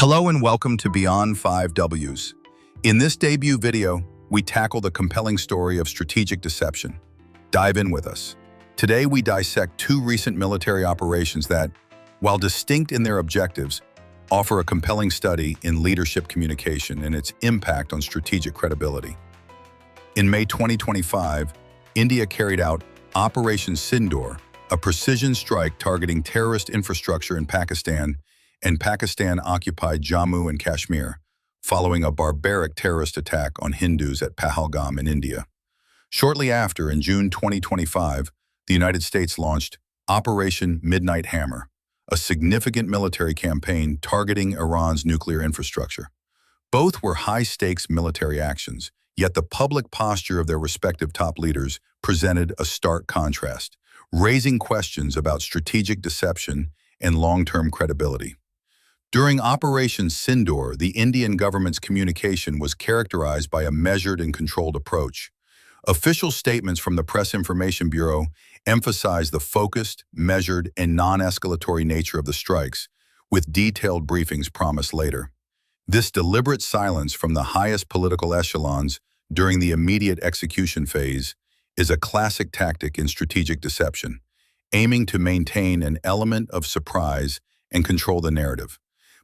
Hello and welcome to Beyond 5Ws. In this debut video, we tackle the compelling story of strategic deception. Dive in with us. Today we dissect two recent military operations that, while distinct in their objectives, offer a compelling study in leadership communication and its impact on strategic credibility. In May 2025, India carried out Operation Sindoor, a precision strike targeting terrorist infrastructure in Pakistan and Pakistan-occupied Jammu and Kashmir, following a barbaric terrorist attack on Hindus at Pahalgam in India. Shortly after, in June 2025, the United States launched Operation Midnight Hammer, a significant military campaign targeting Iran's nuclear infrastructure. Both were high-stakes military actions, yet the public posture of their respective top leaders presented a stark contrast, raising questions about strategic deception and long-term credibility. During Operation Sindoor, the Indian government's communication was characterized by a measured and controlled approach. Official statements from the Press Information Bureau emphasized the focused, measured, and non-escalatory nature of the strikes, with detailed briefings promised later. This deliberate silence from the highest political echelons during the immediate execution phase is a classic tactic in strategic deception, aiming to maintain an element of surprise and control the narrative.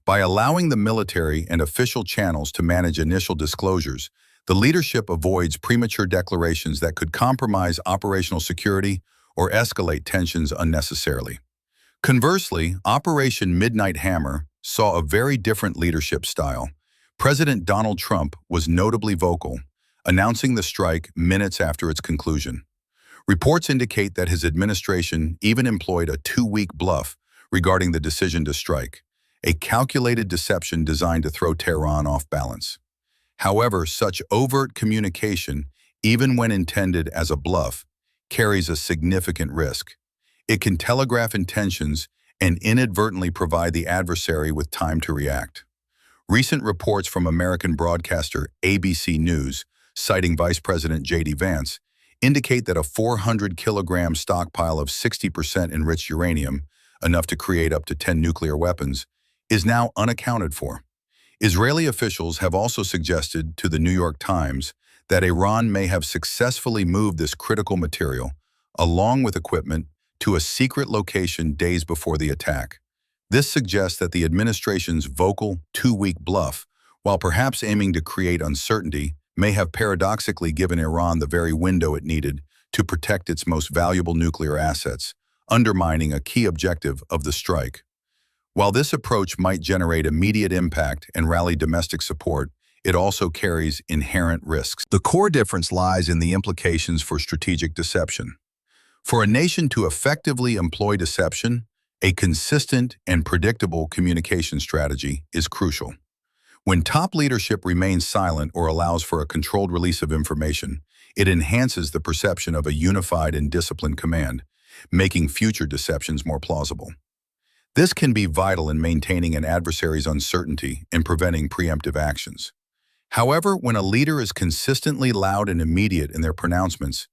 By allowing the military and official channels to manage initial disclosures, the leadership avoids premature declarations that could compromise operational security or escalate tensions unnecessarily. Conversely, Operation Midnight Hammer saw a very different leadership style. President Donald Trump was notably vocal, announcing the strike minutes after its conclusion. Reports indicate that his administration even employed a two-week bluff regarding the decision to strike, a calculated deception designed to throw Tehran off balance. However, such overt communication, even when intended as a bluff, carries a significant risk. It can telegraph intentions and inadvertently provide the adversary with time to react. Recent reports from American broadcaster ABC News, citing Vice President J.D. Vance, indicate that a 400-kilogram stockpile of 60% enriched uranium, enough to create up to 10 nuclear weapons, is now unaccounted for. Israeli officials have also suggested to the New York Times that Iran may have successfully moved this critical material, along with equipment, to a secret location days before the attack. This suggests that the administration's vocal two-week bluff, while perhaps aiming to create uncertainty, may have paradoxically given Iran the very window it needed to protect its most valuable nuclear assets, undermining a key objective of the strike. While this approach might generate immediate impact and rally domestic support, it also carries inherent risks. The core difference lies in the implications for strategic deception. For a nation to effectively employ deception, a consistent and predictable communication strategy is crucial. When top leadership remains silent or allows for a controlled release of information, it enhances the perception of a unified and disciplined command, making future deceptions more plausible. This can be vital in maintaining an adversary's uncertainty and preventing preemptive actions. However, when a leader is consistently loud and immediate in their pronouncements,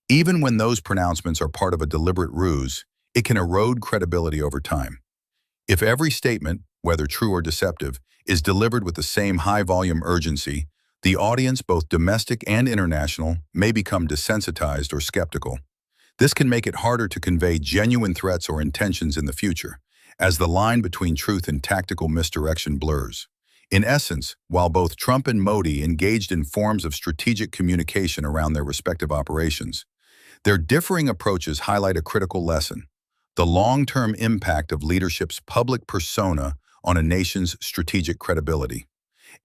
even when those pronouncements are part of a deliberate ruse, it can erode credibility over time. If every statement, whether true or deceptive, is delivered with the same high-volume urgency, the audience, both domestic and international, may become desensitized or skeptical. This can make it harder to convey genuine threats or intentions in the future, as the line between truth and tactical misdirection blurs. In essence, while both Trump and Modi engaged in forms of strategic communication around their respective operations, their differing approaches highlight a critical lesson: the long-term impact of leadership's public persona on a nation's strategic credibility.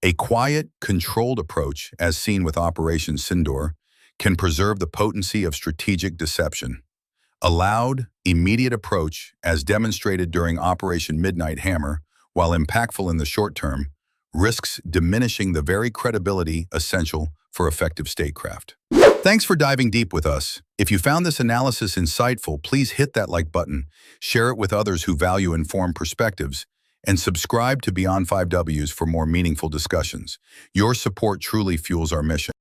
A quiet, controlled approach, as seen with Operation Sindoor, can preserve the potency of strategic deception. A loud, immediate approach, as demonstrated during Operation Midnight Hammer, while impactful in the short term, risks diminishing the very credibility essential for effective statecraft. Thanks for diving deep with us. If you found this analysis insightful, please hit that like button, share it with others who value informed perspectives, and subscribe to Beyond 5Ws for more meaningful discussions. Your support truly fuels our mission.